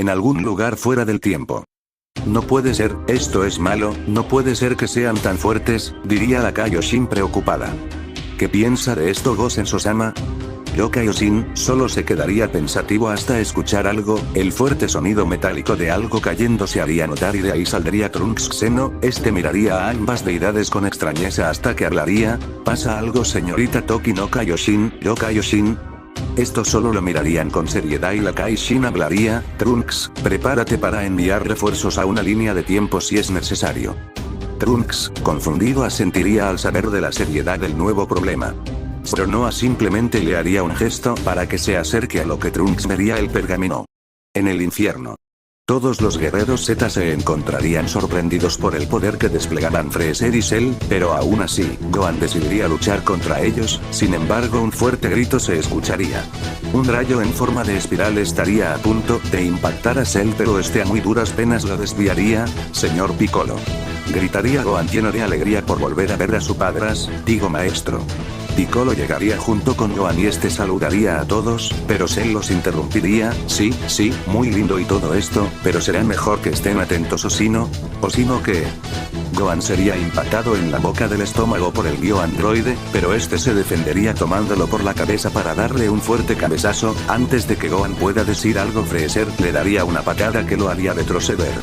en algún lugar fuera del tiempo. No puede ser, esto es malo, no puede ser que sean tan fuertes, diría la Kaioshin preocupada. ¿Qué piensa de esto Gosen-Sosama? Yo Kaioshin, solo se quedaría pensativo hasta escuchar algo, el fuerte sonido metálico de algo cayendo se haría notar y de ahí saldría Trunks Xeno, este miraría a ambas deidades con extrañeza hasta que hablaría, ¿pasa algo señorita Toki no Kaioshin, yo Kaioshin? Estos solo lo mirarían con seriedad y la Kaioshin hablaría, Trunks, prepárate para enviar refuerzos a una línea de tiempo si es necesario. Trunks, confundido asentiría al saber de la seriedad del nuevo problema. Pero Noah simplemente le haría un gesto para que se acerque a lo que Trunks vería el pergamino. En el infierno. Todos los guerreros Z se encontrarían sorprendidos por el poder que desplegaban Freezer y Cell, pero aún así, Gohan decidiría luchar contra ellos, sin embargo un fuerte grito se escucharía. Un rayo en forma de espiral estaría a punto de impactar a Cell pero este a muy duras penas lo desviaría, señor Piccolo. Gritaría Gohan lleno de alegría por volver a ver a su digo maestro. Piccolo llegaría junto con Gohan y este saludaría a todos, pero Cell los interrumpiría, sí, muy lindo y todo esto, pero será mejor que estén atentos o si no que... Gohan sería impactado en la boca del estómago por el bioandroide, pero este se defendería tomándolo por la cabeza para darle un fuerte cabezazo, antes de que Gohan pueda decir algo Freezer le daría una patada que lo haría retroceder.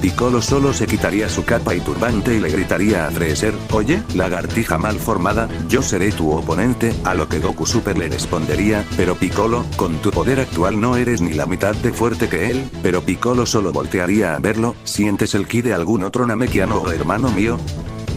Piccolo solo se quitaría su capa y turbante y le gritaría a Freezer, oye, lagartija mal formada, yo seré tu oponente, a lo que Goku Super le respondería, pero Piccolo, con tu poder actual no eres ni la mitad de fuerte que él, pero Piccolo solo voltearía a verlo, ¿sientes el ki de algún otro Namekiano o hermano mío?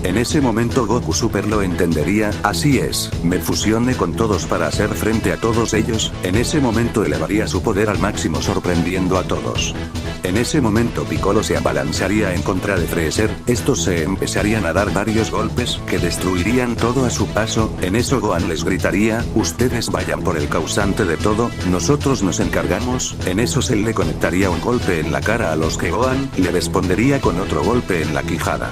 En ese momento Goku Super lo entendería, así es, me fusioné con todos para hacer frente a todos ellos, en ese momento elevaría su poder al máximo sorprendiendo a todos. En ese momento Piccolo se abalanzaría en contra de Freezer, estos se empezarían a dar varios golpes que destruirían todo a su paso, en eso Gohan les gritaría, ustedes vayan por el causante de todo, nosotros nos encargamos, en eso Cell le conectaría un golpe en la cara a los que Gohan le respondería con otro golpe en la quijada.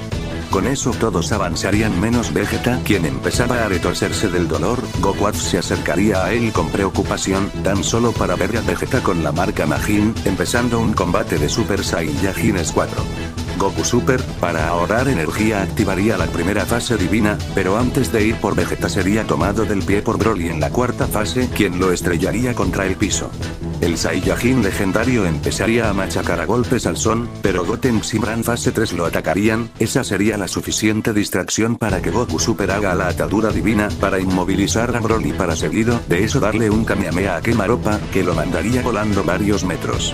Con eso todos avanzarían menos Vegeta, quien empezaba a retorcerse del dolor, Goku se acercaría a él con preocupación, tan solo para ver a Vegeta con la marca Majin, empezando un combate de Super Saiyajines 4. Goku Super, para ahorrar energía activaría la primera fase divina, pero antes de ir por Vegeta sería tomado del pie por Broly en la cuarta fase, quien lo estrellaría contra el piso. El Saiyajin legendario empezaría a machacar a golpes al Son, pero Gotenks y Bran fase 3 lo atacarían, esa sería la suficiente distracción para que Goku Super haga la atadura divina para inmovilizar a Broly para seguido de eso darle un Kamehameha a Quemaropa, que lo mandaría volando varios metros.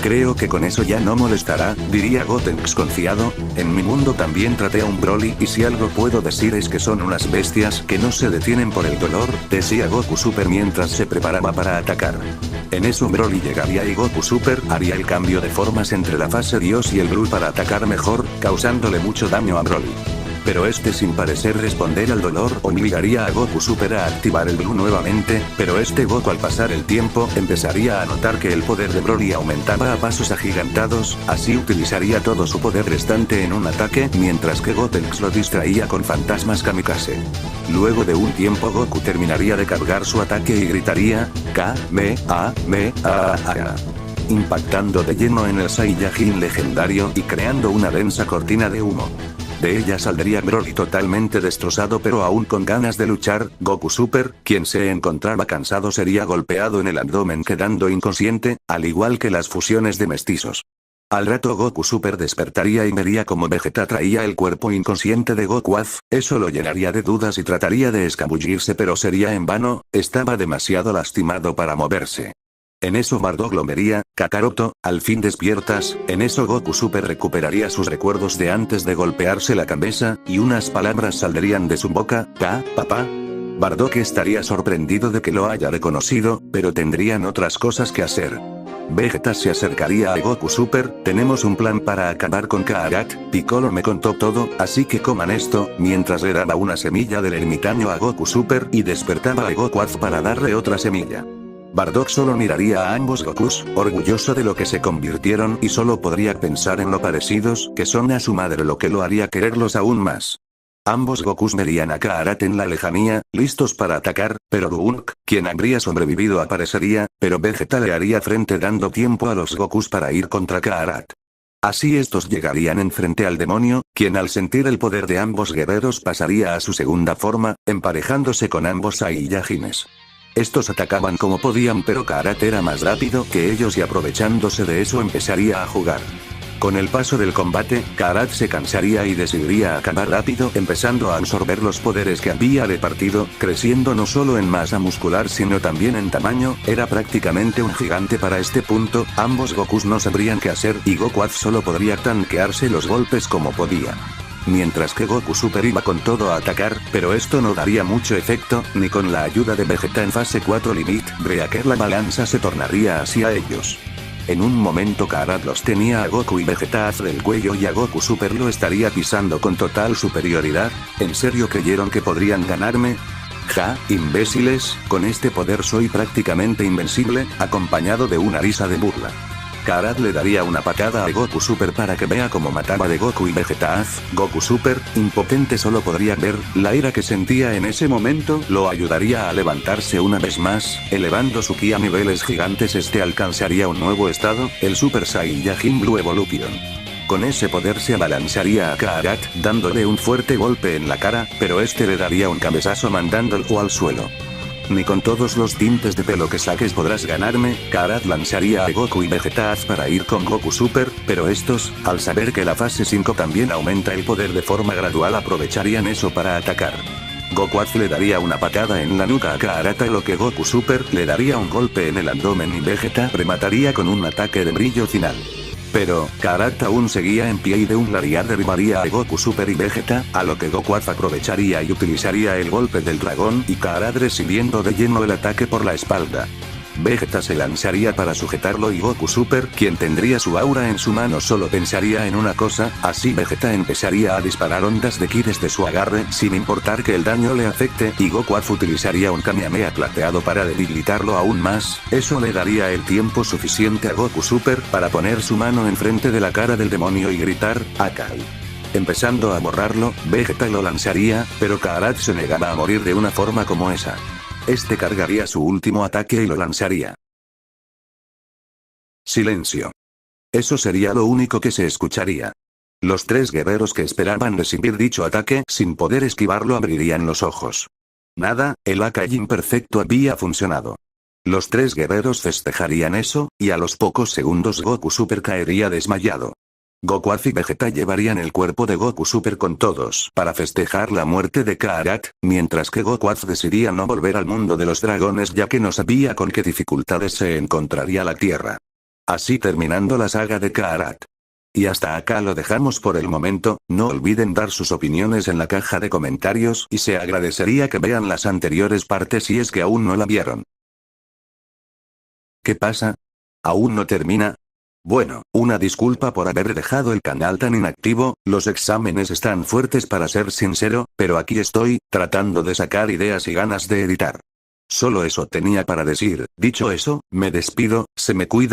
Creo que con eso ya no molestará, diría Gotenks confiado, en mi mundo también traté a un Broly y si algo puedo decir es que son unas bestias que no se detienen por el dolor, decía Goku Super mientras se preparaba para atacar. En eso Broly llegaría y Goku Super haría el cambio de formas entre la fase Dios y el Blue para atacar mejor, causándole mucho daño a Broly. Pero este sin parecer responder al dolor obligaría a Goku Super a activar el Blue nuevamente, pero este Goku al pasar el tiempo empezaría a notar que el poder de Broly aumentaba a pasos agigantados, así utilizaría todo su poder restante en un ataque, mientras que Gotenks lo distraía con fantasmas kamikaze. Luego de un tiempo Goku terminaría de cargar su ataque y gritaría, Kamehameha, impactando de lleno en el Saiyajin legendario y creando una densa cortina de humo. De ella saldría Broly totalmente destrozado pero aún con ganas de luchar, Goku Super, quien se encontraba cansado sería golpeado en el abdomen quedando inconsciente, al igual que las fusiones de mestizos. Al rato Goku Super despertaría y vería como Vegeta traía el cuerpo inconsciente de Goku Az, eso lo llenaría de dudas y trataría de escabullirse pero sería en vano, estaba demasiado lastimado para moverse. En eso Bardock lo vería, Kakaroto, al fin despiertas, en eso Goku Super recuperaría sus recuerdos de antes de golpearse la cabeza, y unas palabras saldrían de su boca, papá. Bardock estaría sorprendido de que lo haya reconocido, pero tendrían otras cosas que hacer. Vegeta se acercaría a Goku Super, tenemos un plan para acabar con Karat, Piccolo me contó todo, así que coman esto, mientras le daba una semilla del ermitaño a Goku Super y despertaba a Goku Az para darle otra semilla. Bardock solo miraría a ambos Gokus, orgulloso de lo que se convirtieron y solo podría pensar en lo parecidos que son a su madre lo que lo haría quererlos aún más. Ambos Gokus verían a Karat en la lejanía, listos para atacar, pero Gounk, Quien habría sobrevivido aparecería, pero Vegeta le haría frente dando tiempo a los Gokus para ir contra Kaarat. Así estos llegarían enfrente al demonio, quien al sentir el poder de ambos guerreros pasaría a su segunda forma, emparejándose con ambos Saiyajines. Estos atacaban como podían, pero Kaarat era más rápido que ellos y aprovechándose de eso empezaría a jugar. Con el paso del combate, Kaarat se cansaría y decidiría acabar rápido, empezando a absorber los poderes que había repartido, creciendo no solo en masa muscular sino también en tamaño. Era prácticamente un gigante para este punto. Ambos Gokus no sabrían qué hacer y Goku solo podría tanquearse los golpes como podía. Mientras que Goku Super iba con todo a atacar, pero esto no daría mucho efecto, ni con la ayuda de Vegeta en fase 4 Limit Breaker la balanza se tornaría hacia ellos. En un momento Kaarat los tenía a Goku y Vegeta del cuello y a Goku Super lo estaría pisando con total superioridad. ¿En serio creyeron que podrían ganarme? Ja, imbéciles, con este poder soy prácticamente invencible, acompañado de una risa de burla. Kaarat le daría una patada a Goku Super para que vea cómo mataba de Goku y Vegeta. Goku Super, impotente, solo podría ver. La ira que sentía en ese momento lo ayudaría a levantarse una vez más, elevando su ki a niveles gigantes. Este alcanzaría un nuevo estado, el Super Saiyajin Blue Evolution. Con ese poder se abalanzaría a Kaarat, dándole un fuerte golpe en la cara, pero este le daría un cabezazo mandándolo al suelo. Ni con todos los tintes de pelo que saques podrás ganarme. Kaarat lanzaría a Goku y Vegeta para ir con Goku Super, pero estos, al saber que la fase 5 también aumenta el poder de forma gradual, aprovecharían eso para atacar. Goku le daría una patada en la nuca a Kaarat, a lo que Goku Super le daría un golpe en el abdomen y Vegeta remataría con un ataque de brillo final. Pero, Kaarat aún seguía en pie y de un lariat derribaría a Goku Super y Vegeta, a lo que Goku aprovecharía y utilizaría el golpe del dragón y Kaarat recibiendo de lleno el ataque por la espalda. Vegeta se lanzaría para sujetarlo y Goku Super, quien tendría su aura en su mano, solo pensaría en una cosa, así Vegeta empezaría a disparar ondas de ki desde su agarre sin importar que el daño le afecte y Goku utilizaría un Kamehameha plateado para debilitarlo aún más. Eso le daría el tiempo suficiente a Goku Super para poner su mano enfrente de la cara del demonio y gritar, Akai. Empezando a borrarlo, Vegeta lo lanzaría, pero Kaarat se negaba a morir de una forma como esa. Este cargaría su último ataque y lo lanzaría. Silencio. Eso sería lo único que se escucharía. Los tres guerreros que esperaban recibir dicho ataque sin poder esquivarlo abrirían los ojos. Nada, el Akai imperfecto había funcionado. Los tres guerreros festejarían eso, y a los pocos segundos Goku Super caería desmayado. Goku y Vegeta llevarían el cuerpo de Goku Super con todos para festejar la muerte de Kaarat, mientras que Goku decidía no volver al mundo de los dragones ya que no sabía con qué dificultades se encontraría la Tierra. Así terminando la saga de Kaarat. Y hasta acá lo dejamos por el momento. No olviden dar sus opiniones en la caja de comentarios y se agradecería que vean las anteriores partes si es que aún no la vieron. ¿Qué pasa? ¿Aún no termina? Bueno, una disculpa por haber dejado el canal tan inactivo, los exámenes están fuertes para ser sincero, pero aquí estoy, tratando de sacar ideas y ganas de editar. Solo eso tenía para decir. Dicho eso, me despido, se me cuida.